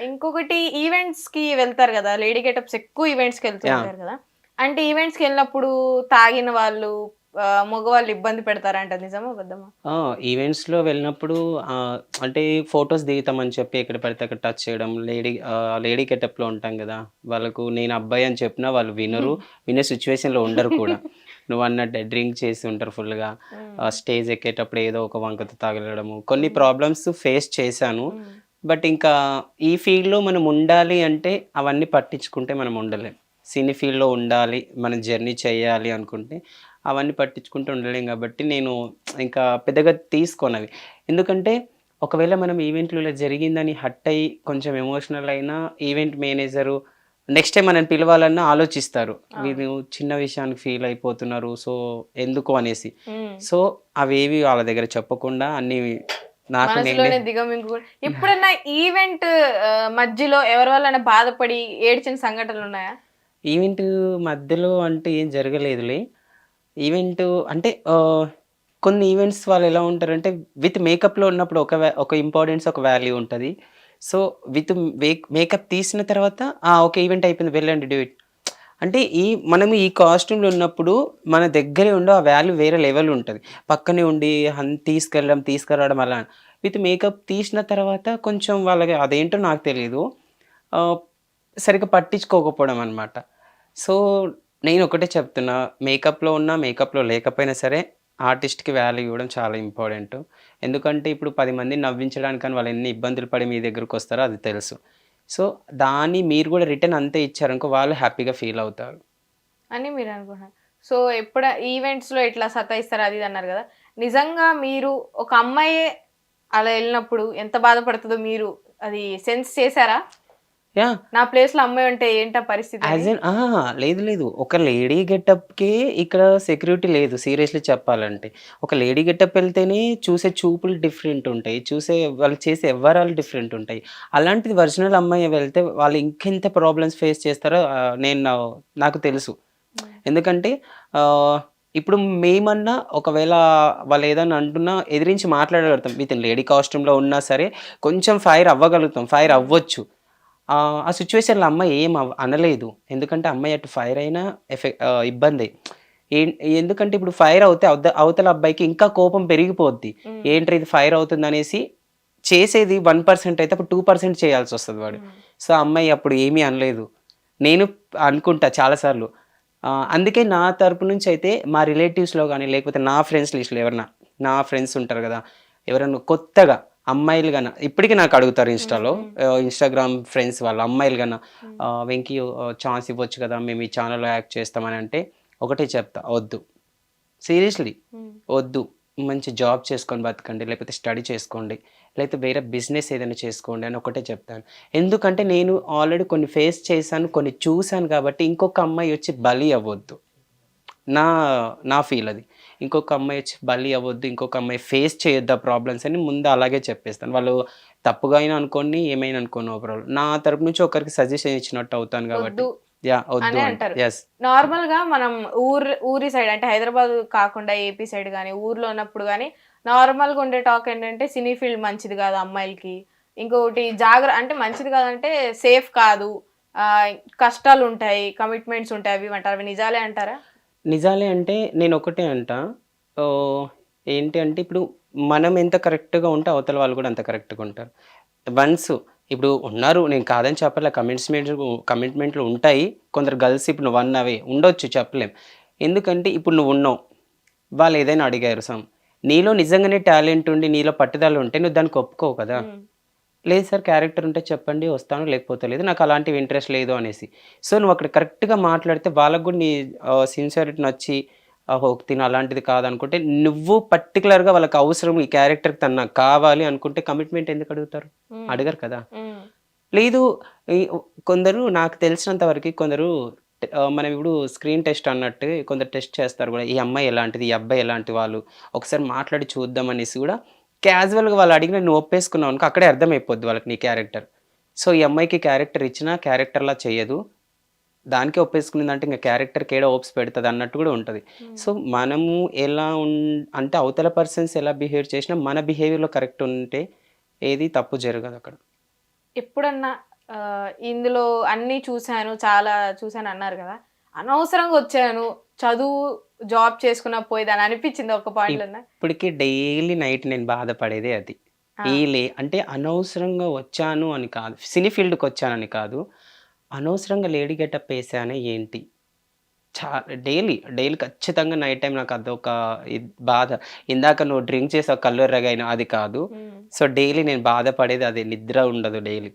ఇంకొకటి ఈవెంట్స్ కి వెళ్తారు కదా, లేడీ గెటప్స్ ఎక్కువ ఈవెంట్స్ కి వెళ్తూ యాహ్! ఉంటారు కదా. అంటే ఈవెంట్స్ కి వెళ్ళినప్పుడు తాగిన వాళ్ళు మగవాళ్ళు ఇబ్బంది పెడతారంట, నిజమా అబద్ధమా? ఆ! ఈవెంట్స్‌లో వెళ్ళినప్పుడు అంటే ఫోటోస్ దిగుతామని చెప్పి ఎక్కడ పడితే అక్కడ టచ్ చేయడం, లేడీ గెటప్‌లో ఉంటాం గదా! వాళ్ళకు నేను అబ్బాయి అని చెప్పినా వాళ్ళు వినరు. వినే సిట్యుయేషన్‌లో ఉండరు కూడా. నువ్వన్నట్టే డ్రింక్ చేసి ఉంటారు ఫుల్‌గా. హ్మ్. స్టేజ్ ఎక్కేటప్పుడు ఏదో ఒక వంకతో తగలడము. కొన్ని హ్మ్. ప్రాబ్లమ్స్ ఫేస్ చేశాను. హ్మ్. బట్ ఇంకా ఈ ఫీల్డ్‌లో మనం ఉండాలి అంటే అవన్నీ పట్టించుకుంటే మనం ఉండలేం. సినీ ఫీల్డ్‌లో ఉండాలి, మనం జర్నీ చేయాలి అనుకుంటే అవన్నీ పట్టించుకుంటూ ఉండలేం గాబట్టి నేను ఇంకా పెద్దగా తీసుకోనవి. ఎందుకంటే ఒకవేళ మనం ఈవెంట్‌లో ఇలా జరిగిందని హర్ట్ అయ్యి కొంచెం ఎమోషనల్ అయినా ఈవెంట్ మేనేజరు నెక్స్ట్ టైమ్ మనల్ని పిలవాలన్నా ఆలోచిస్తారు. అవును. వీళ్ళు చిన్న విషయానికి ఫీల్ అయిపోతున్నారు. సో, ఎందుకు అనేసి. హ్మ్. సో, అవేవి వాళ్ళ దగ్గర చెప్పకుండా అన్నీ నాకు నేనే మనసులోనే దిగమింగుకొని ఎప్పుడన్నా ఈవెంట్ మధ్యలో ఎవరి వల్లైనా బాధపడి ఏడ్చిన సంఘటనలున్నాయా? ఈవెంట్ మధ్యలో అంటే ఏం జరగలేదులే. ఈవెంటు అంటే కొన్ని ఈవెంట్స్ వాళ్ళెలా ఉంటారంటే విత్ మేకప్‌లో ఉన్నప్పుడు ఒక ఇంపార్టెన్స్, ఒక వాల్యూ ఉంటది. సో, విత్ మేకప్ తీసిన తర్వాత ఓకే. ఈవెంట్ అయిపోయింది వెళ్ళండి డూ ఇట్. అంటే మనం ఈ కాస్ట్యూమ్‌లో ఉన్నప్పుడు మన దగ్గరే ఉండి ఆ వాల్యూ వేరే లెవెల్ ఉంటది. పక్కనే ఉండి తీసుకురావడం అలా. విత్ మేకప్ తీసిన తర్వాత కొంచెం వాళ్ళకి అదేంటో నాకు తెలీదు. ఆహ్, సరిగ్గా పట్టించుకోకపోవడం అన్నమాట. సో, నేనొకటే చెప్తున్నా. మేకప్‌లో ఉన్నా, మేకప్‌లో లేకపోయినా సరే ఆర్టిస్ట్‌కి వాల్యూ ఇవ్వడం చాలా ఇంపార్టెంటు. ఎందుకంటే ఇప్పుడు 10 మందిని నవ్వించడానికని వాళ్ళు ఎన్ని ఇబ్బందులు పడి మీ దగ్గరకొస్తారో అది తెలుసు. సో, దాన్ని మీరు గూడా రిటర్న్ అంతే ఇచ్చారనుకో వాళ్ళు హ్యాపీగా ఫీల్ అవుతారు. అని మీరనుకుంటున్నారు. సో, ఈవెంట్స్‌లో ఇట్లా సతాయిస్తారు అది ఇది అన్నారు గదా. నిజంగా మీరు ఒక అమ్మాయే అలా ఎళ్ళినప్పుడు ఎంత బాధపడుతదో మీరు అది సెన్స్ చేసారా? యాహ్! నా ప్లేస్‌లో అమ్మాయి ఉంటే ఏంటా పరిస్థితని? యాజ్ ఎన్ లేదు లేదు. ఒక లేడీ గెటప్‌కే ఇక్కడ సెక్యూరిటీ లేదు సీరియస్‌లీ చెప్పాలంటే. ఒక లేడీ గెటప్ ఎళ్తేనే చూసే చూపులు డిఫరెంట్ ఉంటాయి. వాళ్ళు చేసే వ్యవహారాలు డిఫరెంట్ ఉంటాయి. అలాంటిది ఒరిజినల్ అమ్మాయి వెళ్తే వాళ్ళు ఇంకెంత ప్రాబ్లమ్స్ ఫేస్ చేస్తారో నాకు తెలుసు. హ్మ్. ఎందుకంటే ఆహ్, ఇప్పుడు మేమన్నా ఒకవేళ వాళ్ళేదన్నా అంటున్నా ఎదిరించి మాట్లాడగలుగుతాం. విత్ ఇన్ లేడీ కాస్ట్యూమ్‌లో ఉన్నా సరే కొంచెం ఫైర్ అవ్వగలుగుతాం. ఫైర్ హ్మ్. అవ్వచ్చు. ఆ సిట్యుయేషన్‌లో అమ్మాయి ఏం అనలేదు. ఎందుకంటే అమ్మాయి అటు ఫైర్ అయినా ఇబ్బందే. ఏం ఎందుకంటే ఇప్పుడు ఫైర్ అవుతే అవతల అబ్బాయికి ఇంకా కోపం పెరిగిపోద్ది. హ్మ్. ఏంట్రా ఇది ఫైర్ అవుతుందనేసి చేసేది 1% అయితే అప్పుడు 2% చేయాల్సొస్తది వాడు. హ్మ్. సో, ఆ అమ్మాయి అప్పుడు ఏమీ అనలేదు. నేను అనుకుంటా చాలా సార్లు. అందుకే నా తరపు నుంచయితే మా రిలేటివ్స్‌లో గాని, లేకపోతే నా ఫ్రెండ్స్ లిస్ట్‌లో ఎవరన్నా నా ఫ్రెండ్స్ ఉంటారు గదా! ఎవరన్నా కొత్తగా అమ్మాయిలు గన ఇప్పటికి నాకడుగుతారు హ్మ్. ఇన్‌స్టాలో. హ్మ్. ఇన్‌స్టాగ్రామ్ ఫ్రెండ్స్ వాళ్ళు అమ్మాయిలు గన హ్మ్. "వెంకీ ఛాన్స్ ఇవ్వచ్చు కదా! మేము ఈ ఛానెల్‌లో యాక్ట్ చేస్తామనంటే" ఒకటే చెప్తా "వద్దు." సీరియస్‌లీ. హ్మ్. వద్దు. మంచి జాబ్ చేసుకొని బతకండి. లేకపోతే స్టడీ చేసుకోండి. లేకపోతే వేరే బిజినెస్ ఏదైనా చేసుకోండి అని ఒకటే చెప్తాను. ఎందుకంటే నేను ఆల్రెడీ కొన్ని ఫేస్ చేశాను. కొన్ని చూసాను కాబట్టి ఇంకొక అమ్మాయి వచ్చి బలి అవ్వొద్దు. నా నా ఫీల్ అది. ఇంకొక అమ్మాయి వచ్చి బలి అవ్వొద్దు. ఇంకొక అమ్మాయి ఫేస్ చేయొద్దు ఆ ప్రాబ్లమ్స్ అని ముందు అలాగే చెప్పేస్తాను. వాళ్ళు తప్పుగా అయినా అనుకోని, ఏమైనా అనుకోని నో ప్రాబ్లమ్. నా తరపు నుంచి ఒకరికి సజెషన్ ఇచ్చినట్టు అవుతాను కాబట్టి వద్దు యాహ్! వద్దు అనే అంట. అంటారు. యెస్. నార్మల్‌గా మనం ఊరి సైడ్ అంటే హైదరాబాద్ కాకుండా ఏపీ సైడ్ గాని, ఊర్లో ఉన్నప్పుడు గాని నార్మల్‌గా ఉండే టాక్ ఏంటంటే సినీ ఫీల్డ్ మంచిది కాదు అమ్మాయిలకి. ఇంకొకటి అంటే మంచిది కాదంటే సేఫ్ కాదు. ఆహ్, కష్టాలుంటాయి, కమిట్మెంట్స్ ఉంటాయి అవి ఇవి అంటారు. అవి నిజాలే అంటారా? నిజాలే అంటే నేనొకటే అంటా. ఓహ్! ఏంటి అంటే ఇప్పుడు మనం ఎంత కరెక్ట్‌గా ఉంటే అవతల వాళ్ళు కూడా అంత కరెక్ట్‌గా ఉంటారు. వన్స్ ఇప్పుడు ఉన్నారు నేను కాదని చెప్పట్లే కమిట్మెంట్‌లు ఉంటాయి. కొందరు గర్ల్స్ ఇప్పుడు నువ్వన్నవే ఉండొచ్చు చెప్పలేం. ఎందుకంటే ఇప్పుడు నువ్వున్నావు. వాళ్ళేదైనా అడిగారు నీలో నిజంగానే టాలెంట్ ఉండి నీలో పట్టుదల ఉంటే నువ్వు దానికి ఒప్పుకోవు కదా! హ్మ్. లేదు సార్ క్యారెక్టర్ ఉంటే చెప్పండి వస్తాను. లేకపోతే లేదు. నాకు అలాంటివి ఇంట్రెస్ట్ లేదు అనేసి. సో, నువ్వక్కడ కరెక్ట్‌గా మాట్లాడితే వాళ్ళకి గూడా నీ సిన్సియారిటీ నచ్చి ఓహో! తిను అలాంటిది కాదనుకుంటే నువ్వు పర్టిక్యులర్‌గా వాళ్ళకి అవసరం ఈ క్యారెక్టర్‌కి తను నాకు కావాలి అనుకుంటే కమిట్మెంట్ ఎందుకు అడుగుతారు? హ్మ్. అడగరు కదా! హ్మ్. లేదు ఈ కొందరు నాకు తెలిసినంత వరకి కొందరు మనం ఇప్పుడు స్క్రీన్ టెస్ట్ అన్నట్టు కొందరు టెస్ట్ చేస్తారు గూడా. ఈ అమ్మాయి ఎలాంటిది? ఈ అబ్బాయి ఎలాంటి వాళ్ళు? ఒకసారి మాట్లాడి చూద్దాం అనేసి గూడా క్యాజువల్‌గా వాళ్ళు అడిగిన నువ్వు ఒప్పేసుకున్నావనుకో అక్కడే అర్థమైపోద్ది వాళ్ళకి నీ క్యారెక్టర్. సో, ఈ అమ్మాయికి క్యారెక్టర్ ఇచ్చినా క్యారెక్టర్‌లా చెయ్యదు. దానికే ఒప్పేసుకునిందంటే ఇంక క్యారెక్టర్‌కి ఏడ హోప్స్ పెడతది అన్నట్టు గూడా ఉంటది. హ్మ్. సో, మనము ఎలా అంటే అవతల పర్సన్స్ ఎలా బిహేవ్ చేసినా మన బిహేవియర్‌లో కరెక్ట్ ఉంటే ఏది తప్పు జరగదక్కడ. ఎప్పుడన్నా ఇందులో అన్నీ చూశాను, చాలా చూశాను అన్నారు కదా! అనవసరంగా వచ్చాను, చదువు, జాబ్ చేసుకున్నా పోయేదని అనిపించిందా ఒక పాయింట్‌లోనా? ఇప్పటికి డైలీ నైట్ నేను బాధపడేదే అది. ఆ! అంటే అనవసరంగా వచ్చాను అని కాదు. సినీ ఫీల్డ్‌కొచ్చానని కాదు. అనవసరంగా లేడీ గెటప్ ఏసానే ఏంటి? చా డైలీ ఖచ్చితంగా నైట్ టైమ్ నాకు అదొక బాధ. ఇందాక నువ్వు డ్రింక్ చేసావు కళ్ళెర్రగాయిన అది కాదు. హ్మ్. సో, డైలీ నేను బాధపడేది అదే. నిద్ర ఉండదు డైలీ.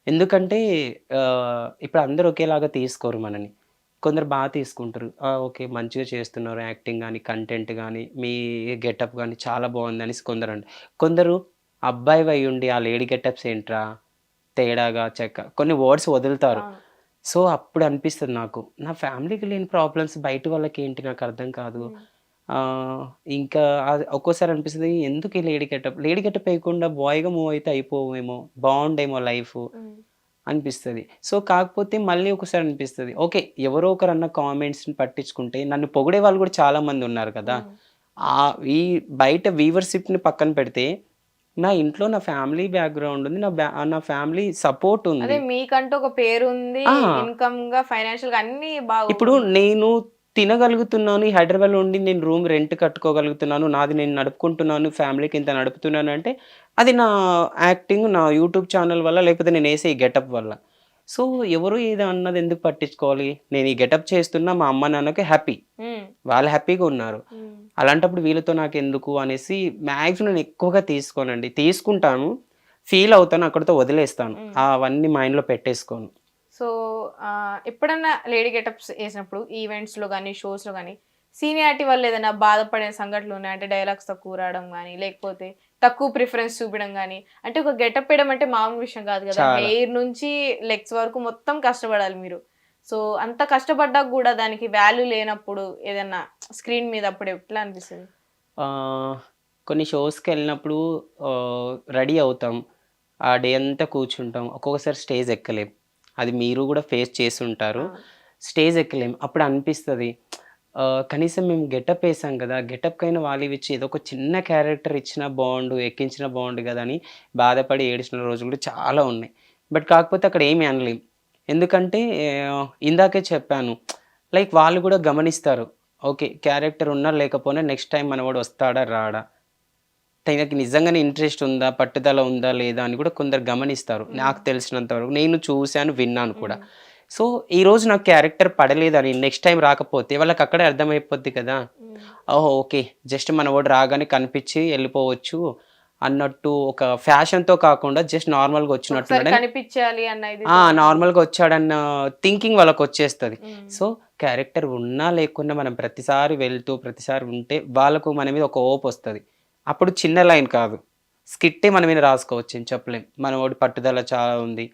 ఎందుకంటే ఇప్పుడు అందరూ ఒకేలాగా తీసుకోరు మనని. కొందరు తీసుకుంటారు. ఓకే. మంచిగా చేస్తున్నారు యాక్టింగ్ గాని, కంటెంట్ గాని, మీ గెటప్ గాని చాలా బావుందనేసి కొందరు అబ్బాయివయ్యుండి ఆ లేడీ గెటప్స్ ఏంట్రా తేడాగా కొన్ని వర్డ్స్ వదులుతారు. అవును. సో, అప్పుడు అనిపిస్తది నాకు. నా ఫ్యామిలీకి లేని ప్రాబ్లమ్స్ బయట వాళ్ళకేంటి నాకర్థం కాదు. హ్మ్. ఇంకా అది ఒక్కోసారి అనిపిస్తది ఎందుకు ఈ లేడీ గెటప్ ఏయకుండా బాయ్‌గా మూవ్ అయితే అయిపోవేమో, బావుండేమో లైఫు హ్మ్. అనిపిస్తది. సో, కాకపోతే మళ్ళీ ఒకసారి అనిపిస్తది. ఓకే. ఎవరో ఒకరన్న కామెంట్స్‌ని పట్టించుకుంటే నన్ను పొగిడే వాళ్ళు కూడా చాలా మందున్నారు కదా! హ్మ్. ఈ బయట వ్యూవర్‌షిప్‌ని పక్కన పెడితే, నా ఇంట్లో నా ఫ్యామిలీ బ్యాక్‌గ్రౌండ్ ఉంది. నా ఫ్యామిలీ సపోర్ట్ అదే ఉంది. మీకంటూ ఒక పేరుంది. ఆ! ఇన్‌కమ్‌గా, ఫైనాన్షియల్‌గా అన్నీ ఇప్పుడు బాగున్నాయి. నేను తినగలుగుతున్నాను. ఈ హైదరాబాద్‌లో ఉండి నేను రూమ్ రెంట్ కట్టుకోగలుగుతున్నాను. నాది నేను నడుపుకుంటున్నాను. ఫ్యామిలీకి ఇంత నడుపుతున్నానంటే, అది నా యాక్టింగ్, నా యూట్యూబ్ ఛానెల్ వల్ల, లేకపోతే నేనేసే ఈ గెటప్ వల్ల. సో, ఎవరు ఏది అన్నది ఎందుకు పట్టించుకోవాలి? నేను ఈ గెటప్ చేస్తున్నా మా అమ్మ, నాన్నకి హ్యాపీ. హ్మ్. వాళ్ళు హ్యాపీగా ఉన్నారు. హ్మ్. అలాంటప్పుడు వీళ్ళతో నాకెందుకు అనేసి మాక్సిమం నేను ఎక్కువగా తీసుకోనండి. తీసుకుంటాను. ఫీల్ అవుతాను. అక్కడితో వదిలేస్తాను. హ్మ్. అవన్నీ మైండ్‌లో పెట్టేసుకోను. సో, ఎప్పుడన్నా లేడీ గెటప్స్ ఏసినప్పుడు ఈవెంట్స్‌లో గాని, షోస్‌లో గాని సీనియారిటీ వల్ల ఏదైనా బాధపడిన సంఘటనలున్నాయా? అంటే డైలాగ్స్ తక్కువ రావడం గాని, లేకపోతే తక్కువ ప్రిఫరెన్స్ చూపియడం గాని, అంటే ఒక గెటప్ ఏయడం అంటే మామూలు విషయం కాదు కదా! చాలా. హెయిర్ నుంచి లెగ్స్ వరకు మొత్తం కష్టపడాలి మీరు. సో, అంత కష్టపడ్డాక గూడా దానికి వాల్యూ లేనప్పుడు ఏదన్నా స్క్రీన్ మీద అప్పుడు ఎట్లా అనిపిస్తది? ఆహ్, కొన్ని షోస్‌కెళ్ళినప్పుడు రెడీ అవుతాం. ఆ డే అంతా కూర్చుంటాం. ఒక్కొక్కసారి స్టేజ్ ఎక్కలేం. అది మీరు గూడా ఫేస్ చేసుంటారు. అవును. స్టేజ్ ఎక్కలేం. అప్పుడు అనిపిస్తది కనీసం మేము గెటప్ ఏసాం గదా! గెటప్‌కైనా వాల్యూ ఇచ్చి ఏదో ఒక చిన్న క్యారెక్టర్ ఇచ్చినా బావుండు, ఎక్కించినా బావుండు గదా! అని బాధపడి ఏడిచిన రోజులు కూడా చాలా ఉన్నాయి. బట్ కాకపోతే అక్కడ ఏమి అనలేం. ఎందుకంటే ఇందాకే చెప్పాను. లైక్ వాళ్ళు గూడా గమనిస్తారు. ఓకే. క్యారెక్టర్ ఉన్నా లేకపోయినా నెక్స్ట్ టైమ్ మనవడు వస్తాడా? రాడా? తనకి నిజంగానే ఇంట్రెస్ట్ ఉందా? పట్టుదల ఉందా? లేదా? అని కూడా కొందరు గమనిస్తారు. హ్మ్. నాకు తెలిసినంత వరకు. నేను చూసాను, విన్నాను కూడా. హ్మ్. సో, ఈరోజు నాకు క్యారెక్టర్ పడలేదని నెక్స్ట్ టైమ్ రాకపోతే వాళ్ళకక్కడే అర్థమైపోద్ది కదా! హ్మ్. ఓహో! ఓకే. జస్ట్ మనవోడు రాగానే కనిపించి ఎళ్ళిపోవచ్చు అన్నట్టు ఒక ఫ్యాషన్‌తో కాకుండా జస్ట్ నార్మల్‌గా ఒకసారి వచ్చినట్టున్నాడని కనిపిచ్చాలి అన్న ఇదితో నార్మల్‌గా వచ్చాడన్న థింకింగ్ వాళ్ళకొచ్చేస్తది. హ్మ్. సో, క్యారెక్టర్ ఉన్నా లేకున్నా మనం ప్రతిసారి వెళ్తూ, ప్రతిసారి ఉంటే వాళ్ళకు మన మీద ఒక హోపొస్తది. అప్పుడు చిన్న లైన్ కాదు. స్కిట్టే మన మీద రాసుకోవచ్చు ఏం చెప్పలేం. మనవోడి పట్టుదల చాలా ఉంది.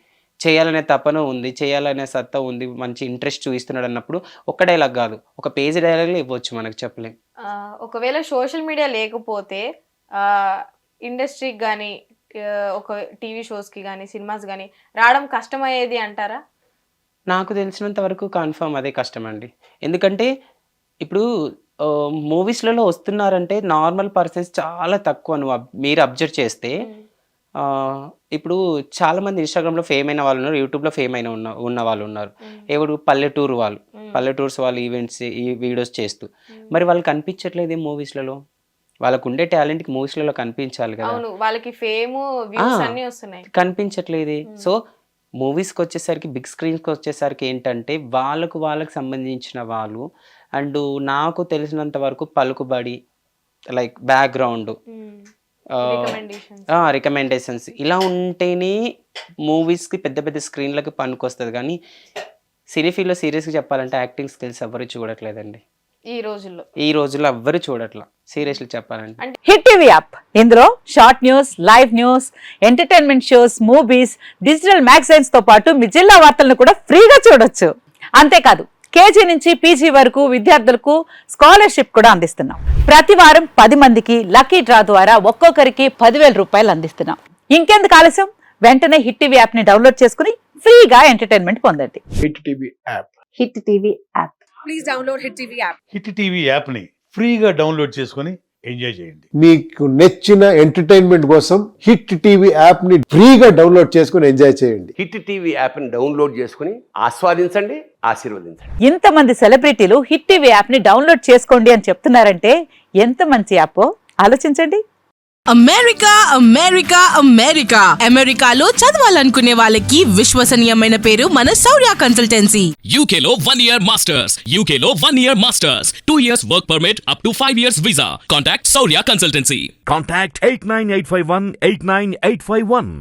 చేయాలనే తపన ఉంది. చేయాలనే సత్తా ఉంది. మంచి ఇంట్రెస్ట్ చూయిస్తున్నాడన్నప్పుడు ఒక్క డైలాగ్ గాదు. ఒక పేజీ డైలాగులే ఇవ్వచ్చు మనకు చెప్పలేం. ఒకవేళ సోషల్ మీడియా లేకపోతే ఆహ్, ఇండస్ట్రీకి గాని, ఒక టీవీ షోస్‌కి గాని, సినిమాస్ గాని రావడం కష్టమయ్యేది అంటారా? నాకు తెలిసినంత వరకు కన్ఫర్మ్ అదే కష్టమండి. ఎందుకంటే ఇప్పుడు మూవీస్‌లలో వస్తున్నారంటే నార్మల్ పర్సన్స్ చాలా తక్కువ మీరు అబ్జర్వ్ చేస్తే హ్మ్. ఆహ్, ఇప్పుడు చాలామంది ఇన్‌స్టాగ్రామ్‌లో ఫేమ్ అయిన వాళ్ళున్నారు. యూట్యూబ్‌లో ఫేమ్ అయిన ఉన్నవాళ్ళున్నారు. హ్మ్. ఎవరు పల్లెటూరు వాళ్ళు. హ్మ్. పల్లెటూర్స్ వాళ్ళు ఈవెంట్స్ ఈ వీడియోస్ చేస్తూ. హ్మ్. మరి వాళ్ళు కనిపించట్లేదే మూవీస్‌లలో. వాళ్ళకుండే టాలెంట్‌కి మూవీస్‌లలో కనిపించాలి గదా! అవును. వాళ్ళకి ఫేము, ఆ! వ్యూస్ అన్నీ వస్తున్నాయి. కనిపించట్లేదే. హ్మ్. సో, మూవీస్‌కొచ్చేసరికి, బిగ్ స్క్రీన్స్‌కొచ్చేసరికి ఏంటంటే, వాళ్ళకి సంబంధించిన వాళ్ళు నాకు తెలిసినంత వరకు పలుకుబడి, లైక్ బ్యాక్‌గ్రౌండ్ హ్మ్. ఆహ్, రికమెండేషన్స్. రికమెండేషన్స్ ఇలా ఉంటేనే మూవీస్‌కి పెద్ద పెద్ద స్క్రీన్‌లకి పనికొస్తది గానీ, సినీ ఫీల్డ్‌లో సీరియస్‌గా చెప్పాలంటే యాక్టింగ్ స్కిల్స్ ఎవ్వరు చూడట్లేదండి. ఈ రోజుల్లో. ఈ రోజుల్లో ఎవ్వరు చూడట్ల. సీరియస్‌లీ చెప్పాలంటే. అంటే హిట్ టీవీ యాప్ ఇందులో short news, live news, entertainment shows, movies, digital magazines తో పాటు మీ జిల్లా వార్తలను కూడా ఫ్రీగా చూడొచ్చు. అంతేకాదు కేజీ నుంచి పీజీ వరకు విద్యార్థులకు స్కాలర్షిప్ కూడా అందిస్తున్నాం. ప్రతి వారం 10 మందికి లక్కీ డ్రా ద్వారా ఒక్కొక్కరికి 10,000 రూపాయలు అందిస్తున్నాం. ఇంకెందుకు ఆలస్యం, వెంటనే హిట్ టీవీ యాప్ ని డౌన్లోడ్ చేసుకుని ఫ్రీగా ఎంటర్టైన్మెంట్ పొందండి. Hit TV app. Hit TV app. Hit TV యాప్ని ఫ్రీగా డౌన్లోడ్ చేసుకొని ఎంజాయ్ చేయండి. మీకు నచ్చిన ఎంటర్టైన్మెంట్ కోసం హిట్ టీవీ యాప్ ని ఫ్రీగా డౌన్లోడ్ చేసుకుని ఎంజాయ్ చేయండి. హిట్ టీవీ యాప్ని డౌన్లోడ్ చేసుకుని ఆస్వాదించండి, ఆశీర్వదించండి. ఇంతమంది సెలబ్రిటీలు హిట్ టీవీ యాప్ ని డౌన్లోడ్ చేసుకోండి అని చెప్తున్నారంటే ఎంత మంచి యాప్ ఆలోచించండి. అమెరికా అమెరికా అమెరికా అమెరికాలో చదవాలనుకునే వాళ్ళకి విశ్వసనీయమైన పేరు మన శౌర్య కన్సల్టెన్సీ. UK లో 1 year masters. UK లో 1 year masters. 2 years work permit up to 5 years visa. Contact Saurya Consultancy. Contact 89851 89851.